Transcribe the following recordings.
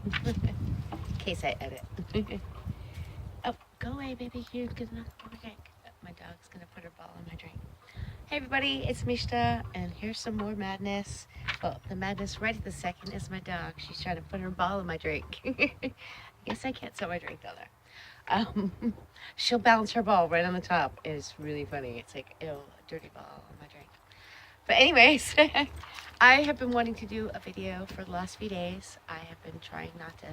In case I edit. Oh, go away, baby. You're gonna knock over my drink. My dog's gonna put her ball in my drink. Hey, everybody, it's Mishta, and here's some more madness. Well, the madness right at the second is my dog. She's trying to put her ball in my drink. I guess I can't sell my drink down there. She'll bounce her ball right on the top. It's really funny. It's like, ew, a dirty ball on my drink. But anyways, I have been wanting to do a video for the last few days. I have been trying not to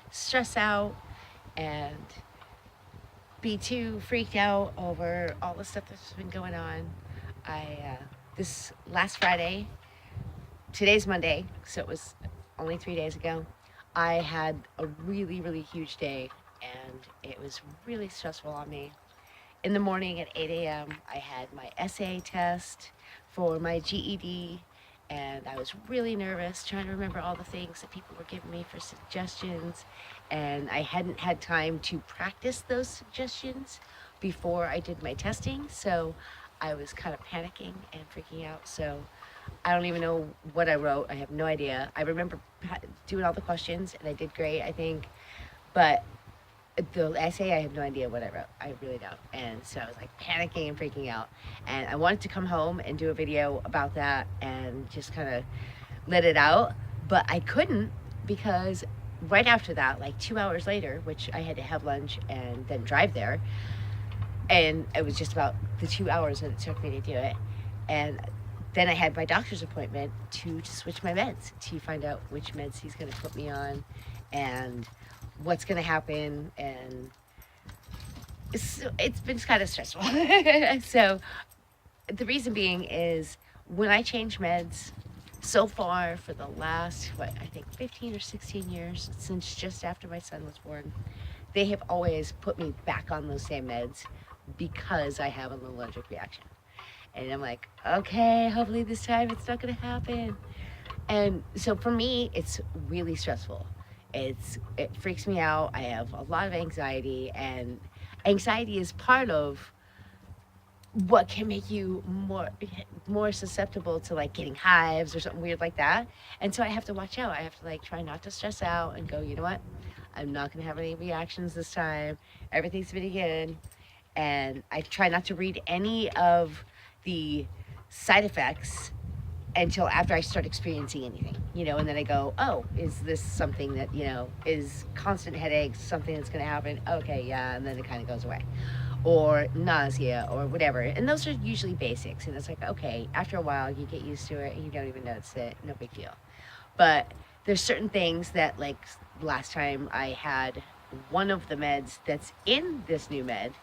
stress out and be too freaked out over all the stuff that's been going on. This last Friday, today's Monday, so it was only 3 days ago, I had a really, really huge day, and it was really stressful on me. In the morning at 8 a.m., I had my essay test for my GED, and I was really nervous trying to remember all the things that people were giving me for suggestions, and I hadn't had time to practice those suggestions before I did my testing, so I was kind of panicking and freaking out. So I don't even know what I wrote. I have no idea. I remember doing all the questions, and I did great, I think, but the essay, I have no idea what I wrote. I really don't. And so I was like panicking and freaking out. And I wanted to come home and do a video about that and just kind of let it out. But I couldn't because right after that, like 2 hours later, which I had to have lunch and then drive there, and it was just about the 2 hours that it took me to do it. And then I had my doctor's appointment to switch my meds, to find out which meds he's going to put me on and what's going to happen. And it's been kind of stressful. So the reason being is when I change meds, so far for the last, I think 15 or 16 years, since just after my son was born, they have always put me back on those same meds because I have an allergic reaction. And I'm like, okay, hopefully this time it's not going to happen. And so for me, it's really stressful. It freaks me out. I have a lot of anxiety, and anxiety is part of what can make you more susceptible to like getting hives or something weird like that. And so I have to watch out. I have to like try not to stress out and go, you know what? I'm not going to have any reactions this time. Everything's been good. And I try not to read any of the side effects until after I start experiencing anything, and then I go, oh, is this something that, is constant headaches, something that's going to happen? Okay, yeah, and then it kind of goes away. Or nausea or whatever. And those are usually basics. And it's like, okay, after a while you get used to it and you don't even notice it. No big deal. But there's certain things that, like last time I had one of the meds that's in this new med,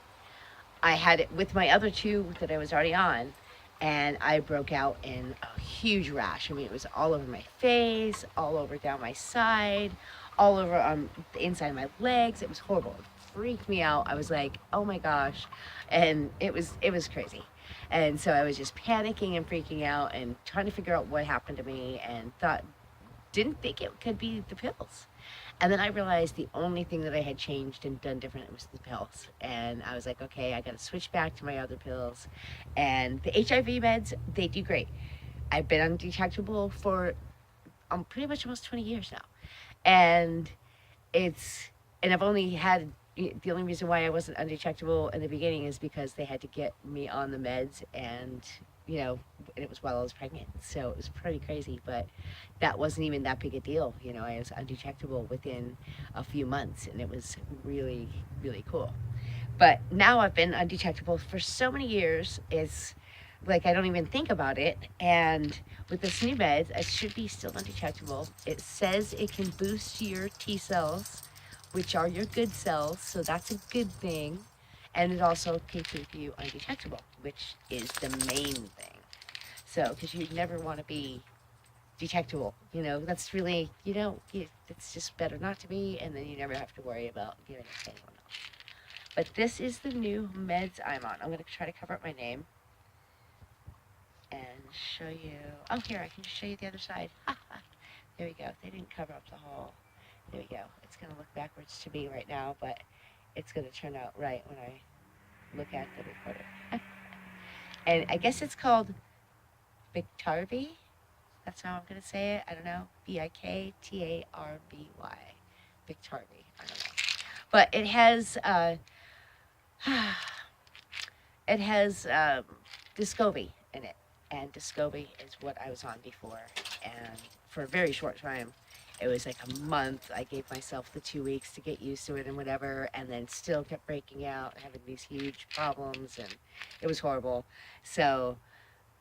I had it with my other two that I was already on, and I broke out in a huge rash. I mean, it was all over my face, all over down my side, all over on the inside of my legs. It was horrible. It freaked me out. I was like, oh my gosh. And it was crazy. And so I was just panicking and freaking out and trying to figure out what happened to me, and didn't think it could be the pills. And then I realized the only thing that I had changed and done different was the pills. And I was like, okay, I got to switch back to my other pills. And the HIV meds, they do great. I've been undetectable for pretty much almost 20 years now. And I've only had, the only reason why I wasn't undetectable in the beginning is because they had to get me on the meds, and and it was while I was pregnant. So it was pretty crazy, but that wasn't even that big a deal. I was undetectable within a few months, and it was really, really cool. But now I've been undetectable for so many years, it's like I don't even think about it. And with this new med, I should be still undetectable. It says it can boost your T cells, which are your good cells, so that's a good thing. And it also can keep you undetectable, which is the main thing. So, because you never want to be detectable, that's really, it's just better not to be, and then you never have to worry about giving it to anyone else. But this is the new meds I'm on. I'm going to try to cover up my name and show you. Oh, here, I can just show you the other side. There we go. They didn't cover up the whole. There we go. It's going to look backwards to me right now, but it's going to turn out right when I look at the recorder. And I guess it's called Biktarvy. That's how I'm going to say it. I don't know. Biktarby. Biktarvy. I don't know. But it has Descovy in it, and Descovy is what I was on before, and for a very short time, it was like a month. I gave myself the 2 weeks to get used to it and whatever, and then still kept breaking out, having these huge problems, and it was horrible. So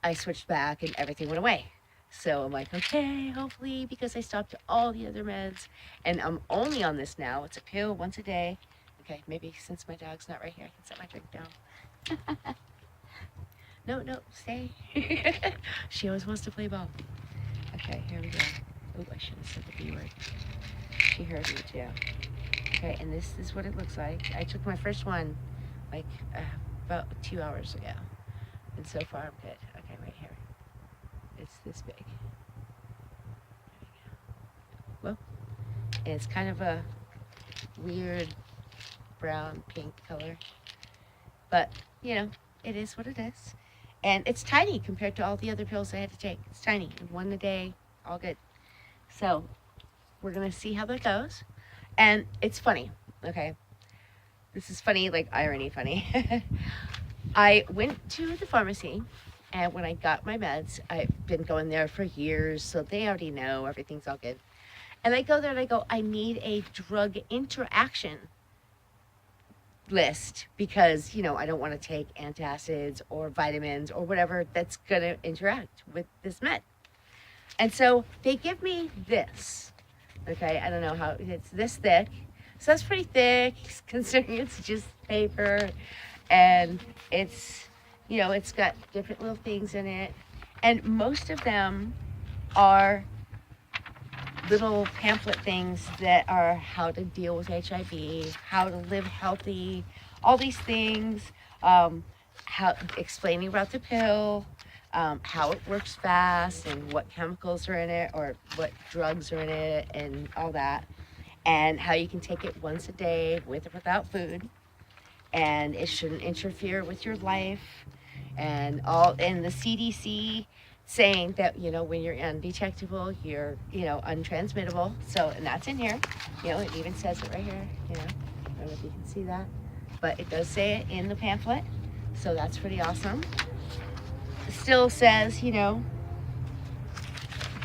I switched back, and everything went away. So I'm like, okay, hopefully, because I stopped all the other meds, and I'm only on this now. It's a pill once a day. Okay, maybe since my dog's not right here, I can set my drink down. No, stay. She always wants to play ball. Okay, here we go. Oh, I shouldn't have said the B word. She heard me too. Okay, and this is what it looks like. I took my first one like about 2 hours ago, and so far I'm good. Okay, right here. It's this big. There we go. Well, and it's kind of a weird brown pink color, but you know, it is what it is. And it's tiny compared to all the other pills I had to take. It's tiny, one a day, all good. So we're gonna see how that goes. And it's funny, okay? This is funny, like irony funny. I went to the pharmacy, and when I got my meds, I've been going there for years, so they already know everything's all good. And I go there and I go, I need a drug interaction list, because you know, I don't want to take antacids or vitamins or whatever that's gonna interact with this med. And so they give me this. Okay, I don't know how, it's this thick. So that's pretty thick considering it's just paper, and it's, you know, it's got different little things in it, and most of them are little pamphlet things that are how to deal with HIV, how to live healthy, all these things, how explaining about the pill, how it works fast, and what chemicals are in it, or what drugs are in it, and all that, and how you can take it once a day with or without food, and it shouldn't interfere with your life, and the CDC saying that, you know, when you're undetectable, you're, you know, untransmittable. So, and that's in here, you know, it even says it right here, you know, I don't know if you can see that, but it does say it in the pamphlet, so that's pretty awesome. It still says, you know,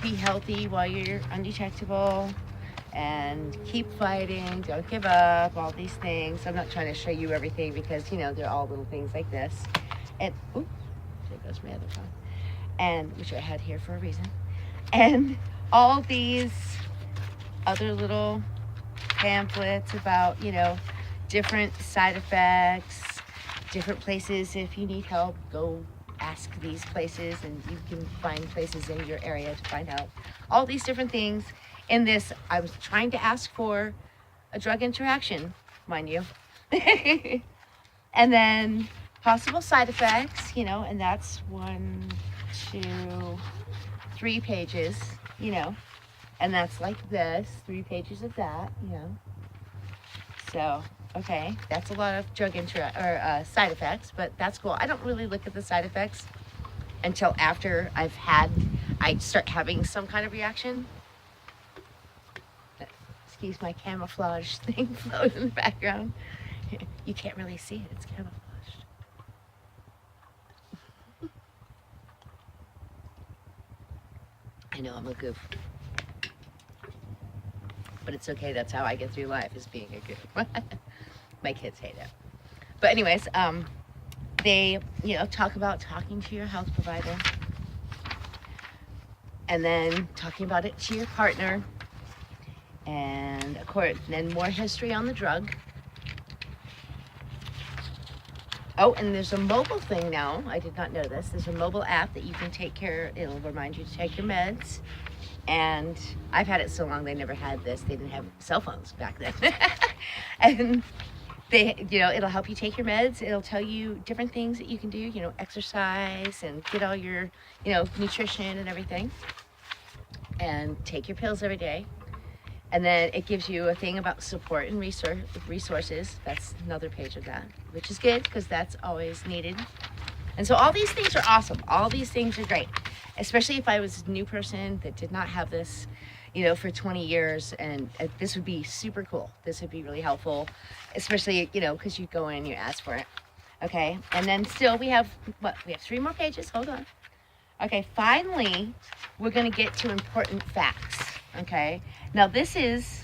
be healthy while you're undetectable, and keep fighting, don't give up, all these things. I'm not trying to show you everything because, you know, they're all little things like this. And, ooh, there goes my other phone. And, which I had here for a reason. And all these other little pamphlets about, you know, different side effects, different places. If you need help, go ask these places, and you can find places in your area to find out. All these different things. In this, I was trying to ask for a drug interaction, mind you. And then possible side effects, you know, and that's 1, 2, 3 pages, you know, and that's like this, 3 pages of that, you know. So, okay, that's a lot of side effects, but that's cool. I don't really look at the side effects until after I start having some kind of reaction. Excuse my camouflage thing floating in the background. You can't really see it, it's camouflaged. I know I'm a goof, but it's okay. That's how I get through life, is being a goof. My kids hate it. But anyways, they, you know, talk about talking to your health provider, and then talking about it to your partner, and of course, then more history on the drug. Oh, and there's a mobile thing now. I did not know this. There's a mobile app that you can take care, it'll remind you to take your meds. And I've had it so long, they never had this. They didn't have cell phones back then. And they, you know, it'll help you take your meds. It'll tell you different things that you can do, you know, exercise and get all your, you know, nutrition and everything. And take your pills every day. And then it gives you a thing about support and resources. That's another page of that, which is good because that's always needed. And so all these things are awesome. All these things are great, especially if I was a new person that did not have this, for 20 years. And this would be super cool. This would be really helpful, especially, because you go in, you ask for it. Okay. And then still we have 3 more pages. Hold on. Okay. Finally, we're going to get to important facts. Okay. Now, this is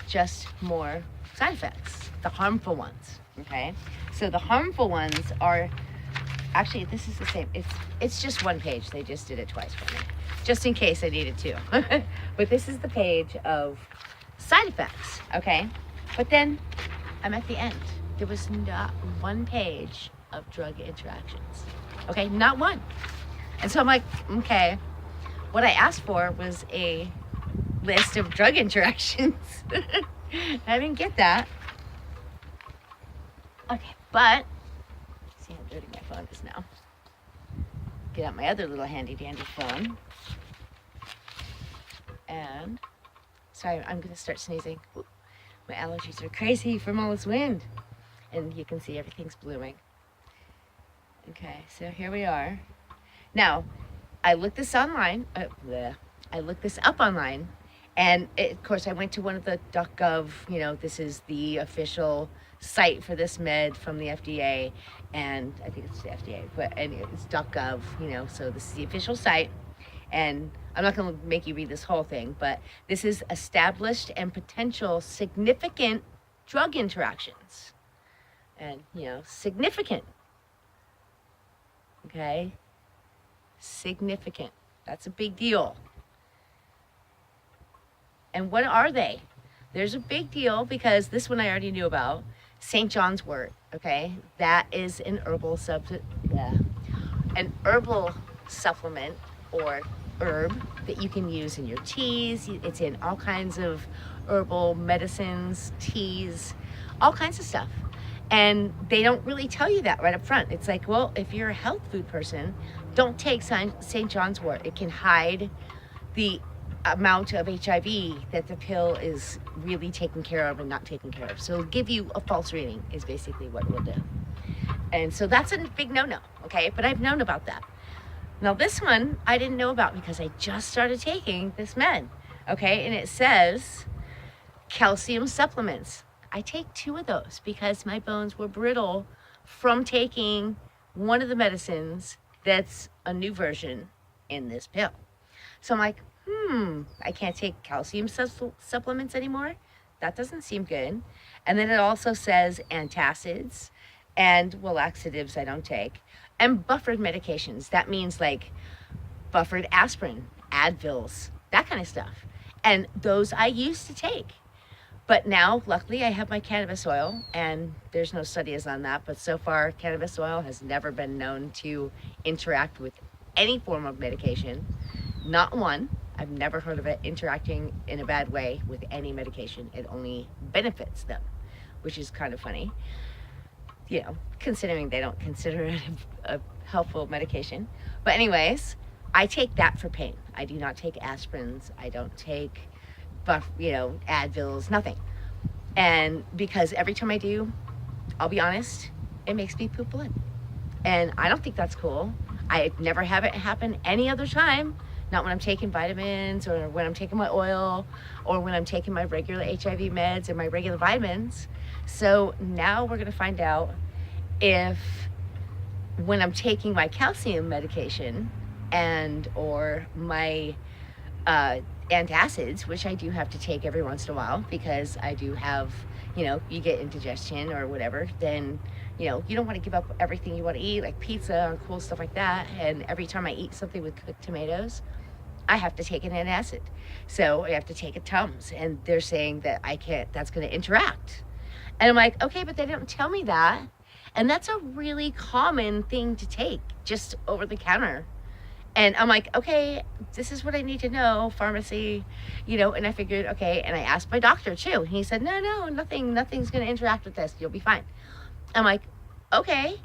just more side effects, the harmful ones. Okay. So the harmful ones are, actually, this is the same. It's just 1 page. They just did it twice for me, just in case I needed to. But this is the page of side effects, okay? But then I'm at the end. There was not 1 page of drug interactions, okay? Not one. And so I'm like, okay. What I asked for was a list of drug interactions. I didn't get that. Okay, but see how dirty my phone is now. Get out my other little handy dandy phone. And sorry, I'm gonna start sneezing. Ooh, my allergies are crazy from all this wind. And you can see everything's blooming. Okay, so here we are. Now, I looked this online. I looked this up online, and of course I went to one of the .gov. This is the official site for this med from the FDA, and I think it's the FDA, but it's .gov. So this is the official site, and I'm not going to make you read this whole thing, but this is established and potential significant drug interactions, and significant. Okay, significant. That's a big deal. And what are they? There's a big deal because this one I already knew about. St. John's wort, okay? That is an herbal supplement or herb that you can use in your teas. It's in all kinds of herbal medicines, teas, all kinds of stuff. And they don't really tell you that right up front. It's like, well, if you're a health food person, don't take St. John's wort. It can hide the amount of HIV that the pill is really taking care of and not taking care of. So it'll give you a false reading is basically what it will do. And so that's a big no-no, okay? But I've known about that. Now this one I didn't know about because I just started taking this med, okay? And it says calcium supplements. I take 2 of those because my bones were brittle from taking one of the medicines that's a new version in this pill. So I'm like, I can't take calcium supplements anymore. That doesn't seem good. And then it also says antacids and laxatives I don't take, and buffered medications. That means like buffered aspirin, Advils, that kind of stuff. And those I used to take. But now, luckily, I have my cannabis oil, and there's no studies on that, but so far, cannabis oil has never been known to interact with any form of medication. Not one. I've never heard of it interacting in a bad way with any medication. It only benefits them, which is kind of funny, considering they don't consider it a helpful medication. But anyways, I take that for pain. I do not take aspirins. I don't take Advils, nothing. And because every time I do, I'll be honest, it makes me poop blood. And I don't think that's cool. I never have it happen any other time. Not when I'm taking vitamins or when I'm taking my oil or when I'm taking my regular HIV meds and my regular vitamins. So now we're gonna find out if when I'm taking my calcium medication and or my antacids, which I do have to take every once in a while because I do have, you get indigestion or whatever, then, you don't want to give up everything you want to eat, like pizza and cool stuff like that. And every time I eat something with cooked tomatoes, I have to take an antacid. So I have to take a Tums, and they're saying that I can't, that's going to interact. And I'm like, okay, but they didn't tell me that. And that's a really common thing to take just over the counter. And I'm like, okay, this is what I need to know, pharmacy, and I figured, okay, and I asked my doctor too. And he said, no, nothing's going to interact with this. You'll be fine. I'm like, okay.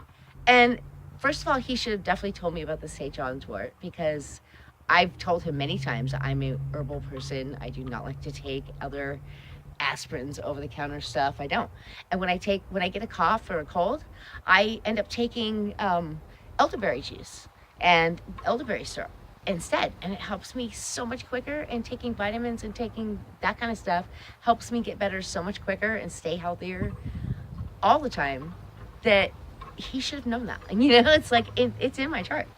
And first of all, he should have definitely told me about the St. John's wort because I've told him many times I'm a herbal person. I do not like to take other aspirins, over-the-counter stuff. I don't. And when I get a cough or a cold, I end up taking elderberry juice and elderberry syrup. instead, and it helps me so much quicker. And taking vitamins and taking that kind of stuff helps me get better so much quicker and stay healthier all the time. That he should have known that. It's like it's in my chart,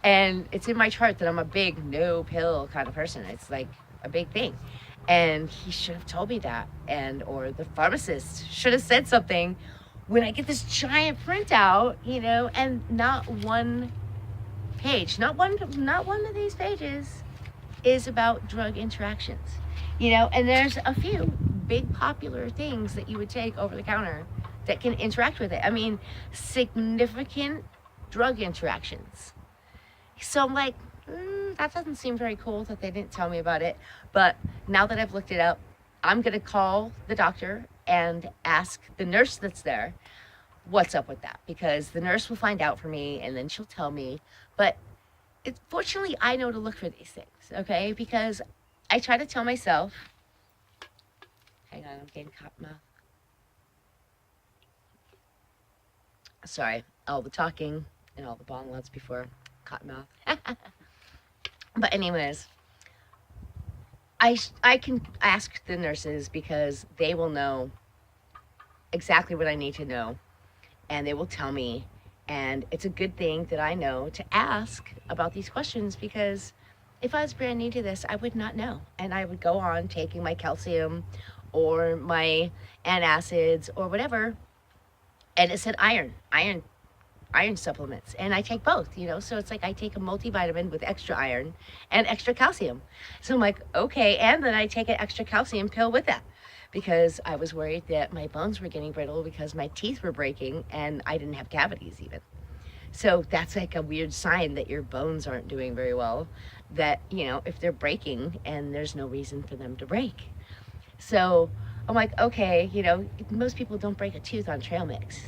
and it's in my chart that I'm a big no pill kind of person. It's like a big thing, and he should have told me that, and or the pharmacist should have said something when I get this giant printout, and not one page, not one of these pages is about drug interactions, and there's a few big popular things that you would take over the counter that can interact with it. I mean, significant drug interactions. So I'm like, that doesn't seem very cool that they didn't tell me about it. But now that I've looked it up, I'm going to call the doctor and ask the nurse that's there what's up with that, because the nurse will find out for me and then she'll tell me. But fortunately, I know to look for these things, okay? Because I try to tell myself, hang on, I'm getting cotton mouth. Sorry, all the talking and all the bong lots before cotton mouth. But anyways, I can ask the nurses because they will know exactly what I need to know, and they will tell me. And it's a good thing that I know to ask about these questions, because if I was brand new to this, I would not know. And I would go on taking my calcium or my antacids or whatever, and it said iron supplements, and I take both, so it's like I take a multivitamin with extra iron and extra calcium. So I'm like, okay, and then I take an extra calcium pill with that, because I was worried that my bones were getting brittle because my teeth were breaking and I didn't have cavities even. So that's like a weird sign that your bones aren't doing very well, that, if they're breaking and there's no reason for them to break. So I'm like, okay, most people don't break a tooth on trail mix,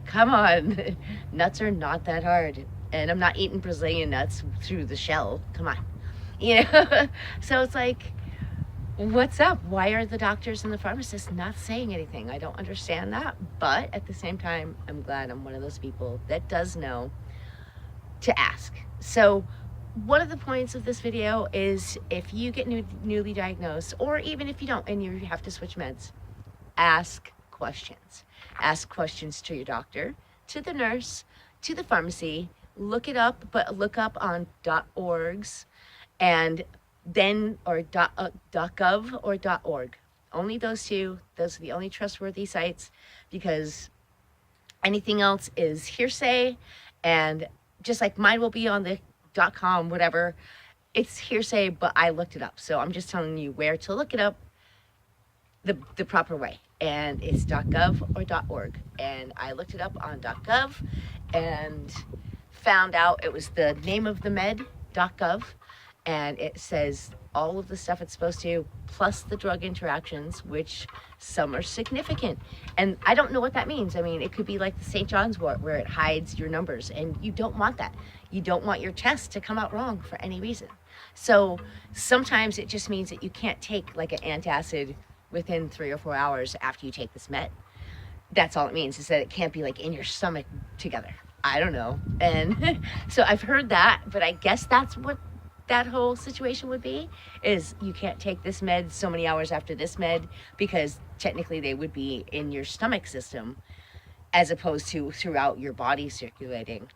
Come on. Nuts are not that hard. And I'm not eating Brazilian nuts through the shell. Come on. So it's like, what's up? Why are the doctors and the pharmacists not saying anything? I don't understand that. But at the same time, I'm glad I'm one of those people that does know to ask. So one of the points of this video is, if you get newly diagnosed, or even if you don't and you have to switch meds, ask questions. Ask questions to your doctor, to the nurse, to the pharmacy. Look it up, but look up on .orgs, and then or .gov or .org. Only those two. Those are the only trustworthy sites, because anything else is hearsay, and just like mine will be on the .com, whatever, it's hearsay, but I looked it up. So I'm just telling you where to look it up the proper way. And it's .gov or .org. And I looked it up on .gov and found out it was the name of the med, .gov, and it says all of the stuff it's supposed to, plus the drug interactions, which some are significant. And I don't know what that means. I mean, it could be like the St. John's wort, where it hides your numbers, and you don't want that. You don't want your test to come out wrong for any reason. So sometimes it just means that you can't take like an antacid within 3 or 4 hours after you take this med. That's all it means, is that it can't be like in your stomach together. I don't know. And so I've heard that, but I guess that's what that whole situation would be, is you can't take this med so many hours after this med, because technically they would be in your stomach system as opposed to throughout your body circulating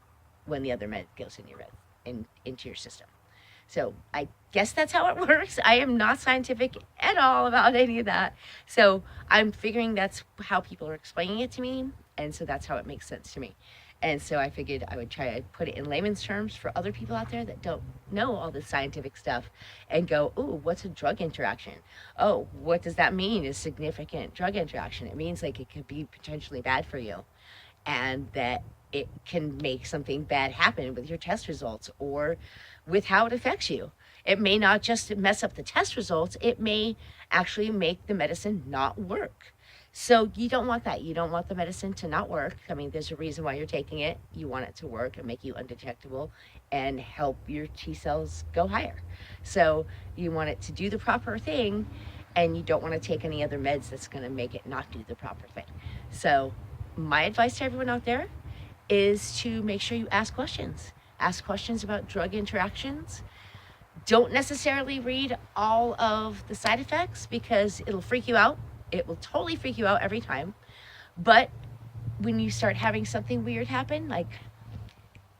when the other med goes into your system. So I guess that's how it works. I am not scientific at all about any of that. So I'm figuring that's how people are explaining it to me, and so that's how it makes sense to me. And so I figured I would try to put it in layman's terms for other people out there that don't know all this scientific stuff, and go, ooh, what's a drug interaction? Oh, what does that mean, a significant drug interaction? It means like it could be potentially bad for you, and that it can make something bad happen with your test results or with how it affects you. It may not just mess up the test results, it may actually make the medicine not work. So you don't want that. You don't want the medicine to not work. I mean, there's a reason why you're taking it. You want it to work and make you undetectable and help your T cells go higher. So you want it to do the proper thing, and you don't want to take any other meds that's going to make it not do the proper thing. So my advice to everyone out there is to make sure you ask questions. Ask questions about drug interactions. Don't necessarily read all of the side effects because it'll freak you out. It will totally freak you out every time. But when you start having something weird happen, like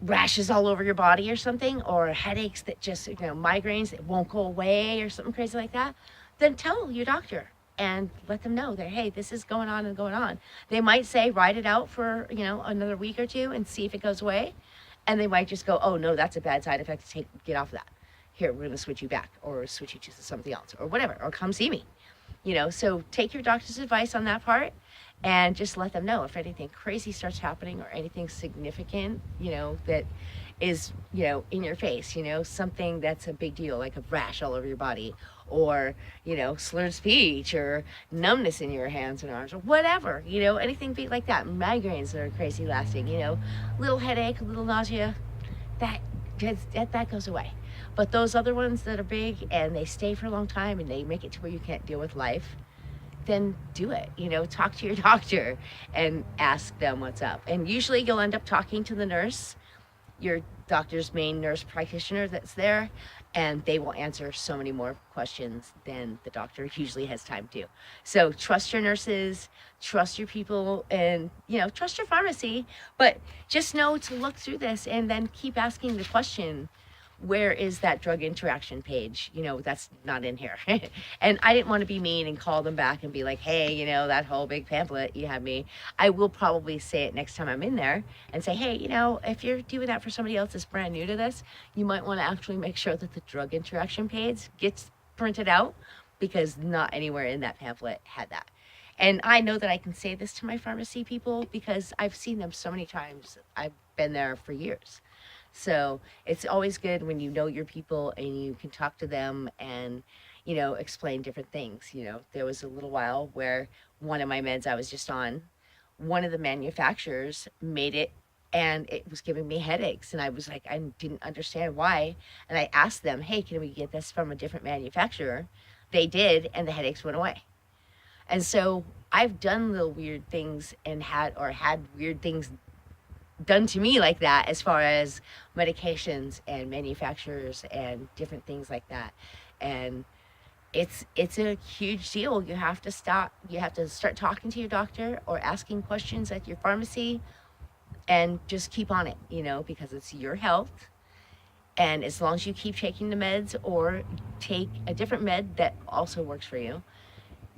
rashes all over your body or something, or headaches that just, migraines that won't go away or something crazy like that, then tell your doctor and let them know that, hey, this is going on and going on. They might say, ride it out for, another week or two and see if it goes away. And they might just go, oh, no, that's a bad side effect. Get off of that. Here, we're going to switch you back or switch you to something else or whatever, or come see me. So take your doctor's advice on that part and just let them know if anything crazy starts happening or anything significant, that is, in your face, something that's a big deal, like a rash all over your body or, slurred speech or numbness in your hands and arms or whatever, anything big like that. Migraines that are crazy lasting, little headache, a little nausea, that goes away. But those other ones that are big and they stay for a long time and they make it to where you can't deal with life, then do it. Talk to your doctor and ask them what's up. And usually you'll end up talking to the nurse, your doctor's main nurse practitioner that's there, and they will answer so many more questions than the doctor usually has time to. So trust your nurses, trust your people, and, trust your pharmacy, but just know to look through this and then keep asking the question, where is that drug interaction page? That's not in here. And I didn't want to be mean and call them back and be like, hey, that whole big pamphlet you had me. I will probably say it next time I'm in there and say, hey, if you're doing that for somebody else that's brand new to this, you might want to actually make sure that the drug interaction page gets printed out, because not anywhere in that pamphlet had that. And I know that I can say this to my pharmacy people because I've seen them so many times. I've been there for years. So it's always good when you know your people and you can talk to them and, explain different things. There was a little while where one of my meds I was just on, one of the manufacturers made it and it was giving me headaches. And I was like, I didn't understand why. And I asked them, hey, can we get this from a different manufacturer? They did, and the headaches went away. And so I've done little weird things and had weird things done to me like that, as far as medications and manufacturers and different things like that. And it's a huge deal. You have to start talking to your doctor or asking questions at your pharmacy and just keep on it, because it's your health. And as long as you keep taking the meds or take a different med that also works for you,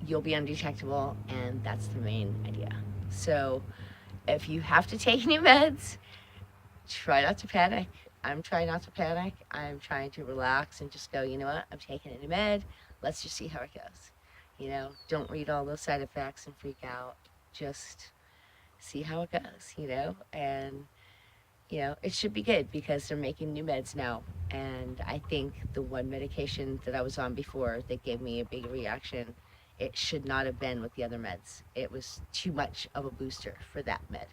you'll be undetectable, and that's the main idea. So if you have to take new meds, try not to panic. I'm trying not to panic. I'm trying to relax and just go, you know what? I'm taking a new med. Let's just see how it goes. Don't read all those side effects and freak out. Just see how it goes, and, it should be good because they're making new meds now. And I think the one medication that I was on before that gave me a big reaction, it should not have been with the other meds. It was too much of a booster for that med.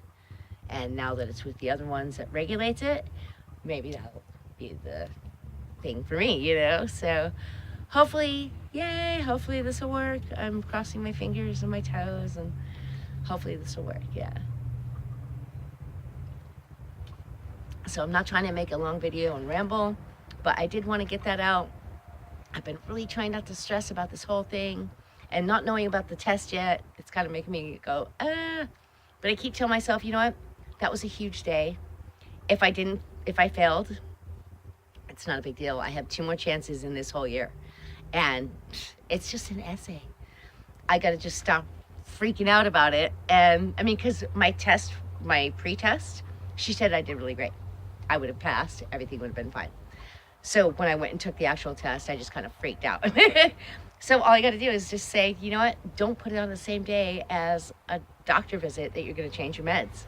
And now that it's with the other ones that regulates it, maybe that'll be the thing for me, So hopefully this will work. I'm crossing my fingers and my toes, and hopefully this will work, yeah. So I'm not trying to make a long video and ramble, but I did want to get that out. I've been really trying not to stress about this whole thing. And not knowing about the test yet, it's kind of making me go, But I keep telling myself, you know what? That was a huge day. If I failed, it's not a big deal. I have 2 more chances in this whole year. And it's just an essay. I got to just stop freaking out about it. And because my pre-test, she said I did really great. I would have passed. Everything would have been fine. So when I went and took the actual test, I just kind of freaked out. So all I got to do is just say, you know what? Don't put it on the same day as a doctor visit that you're going to change your meds.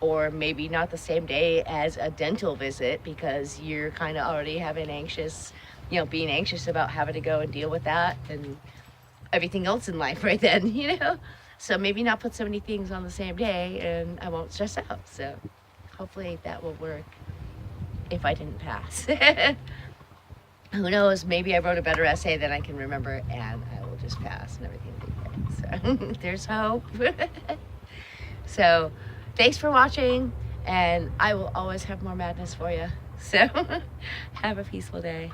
Or maybe not the same day as a dental visit because you're kind of already being anxious about having to go and deal with that and everything else in life right then, So maybe not put so many things on the same day and I won't stress out. So hopefully that will work if I didn't pass. Who knows, maybe I wrote a better essay than I can remember and I will just pass and everything will be great. So there's hope. So thanks for watching, and I will always have more madness for you. So have a peaceful day.